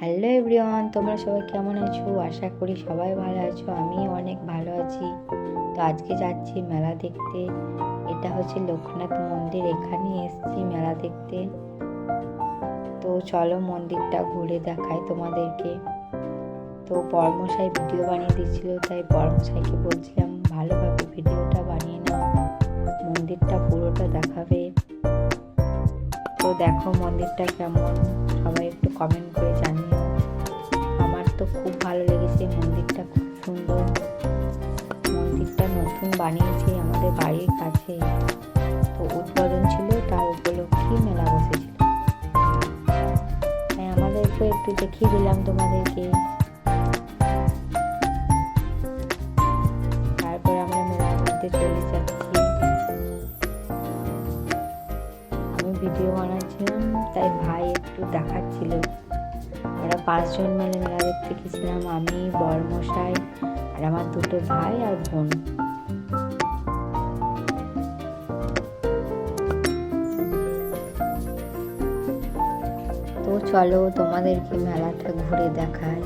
Hello everyone, তোমরা সবাই কেমন আছো? আশা করি সবাই ভালো আছো। আমি অনেক ভালো আছি। তো আজকে যাচ্ছি মেলা দেখতে। এটা হচ্ছে লোকনাথ মন্দির, এখানে এসেছি মেলা দেখতে। তো চলো মন্দিরটা ঘুরে দেখাই তোমাদেরকে। তো বর্মশাই ভিডিও বানিয়ে দিচ্ছিল, তাই বর্মশাইকে বলছিলাম ভালোভাবে ভিডিওটা বানিয়ে নাও, মন্দিরটা পুরোটা দেখাবে। তো দেখো মন্দিরটা কেমন, সবাই একটু কমেন্ট করে জানিও। আমার তো খুব ভালো লেগেছে, মন্দিরটা খুব সুন্দর। মন্দিরটা নতুন বানিয়েছে আমাদের বাড়ির কাছে। তো উদ্বোধন ছিল, তার উপলক্ষে মেলা বসেছিল, তাই আমাদেরকে একটু দেখিয়ে দিলাম তোমাদেরকে। তারপর আমরা মেলার মধ্যে চলে যাচ্ছি। আমি ভিডিও বানাচ্ছিলাম, তাই ভাই একটু দেখাচ্ছিল। আমরা 5 জন মিলে মেলা দেখতে গেছিলাম, আমি, বরমশাই আর আমার 2 ভাই আর বোন। তো চলো তোমাদেরকে মেলাটা ঘুরে দেখায়।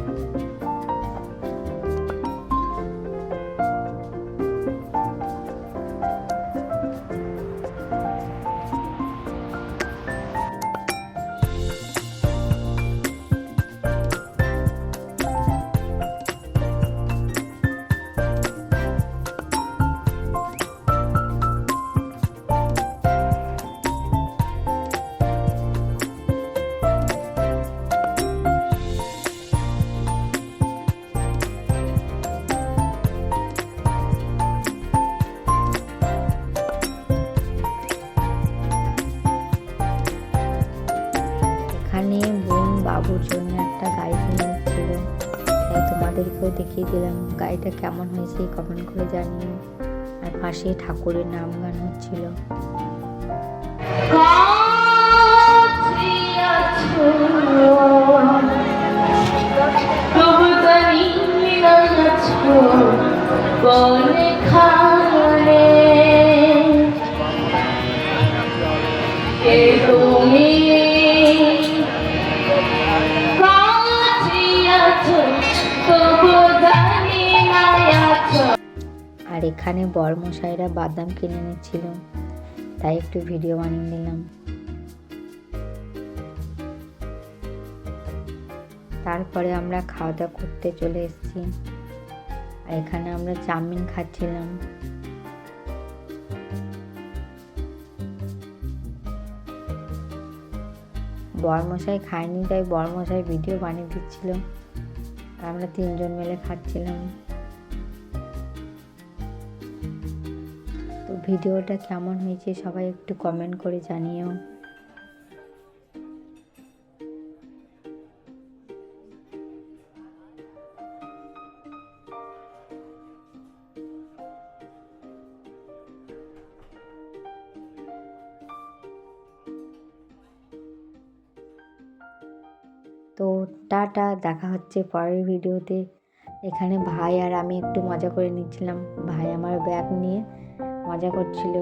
এখানে বোন বাবুর জন্য একটা গাড়ি কিনে নিচ্ছিল, তাই তোমাদেরকেও দেখিয়ে দিলাম। গাড়িটা কেমন হয়েছে কমেন্ট করে জানিও। আর পাশে ঠাকুরের নাম গান হচ্ছিল। আর এখানে বরমশাইরা বাদাম কিনে নিচ্ছিল, তাই একটু ভিডিও বানিয়ে নিলাম। তারপরে আমরা খাওয়া দাওয়া করতে চলে এসেছি। আর এখানে আমরা চাউমিন খাচ্ছিলাম। বরমশাই খায়নি, তাই বরমশাই ভিডিও বানিয়ে দিচ্ছিল। আমরা 3 জন মিলে খাচ্ছিলাম। তো ভিডিওটা কেমন হয়েছে সবাই একটু কমেন্ট করে জানিও। তো টাটা, দেখা হচ্ছে পরের ভিডিওতে। এখানে ভাই আর আমি একটু মজা করে নিচ্ছিলাম, ভাই আমার ব্যাগ নিয়ে মজা করছিল।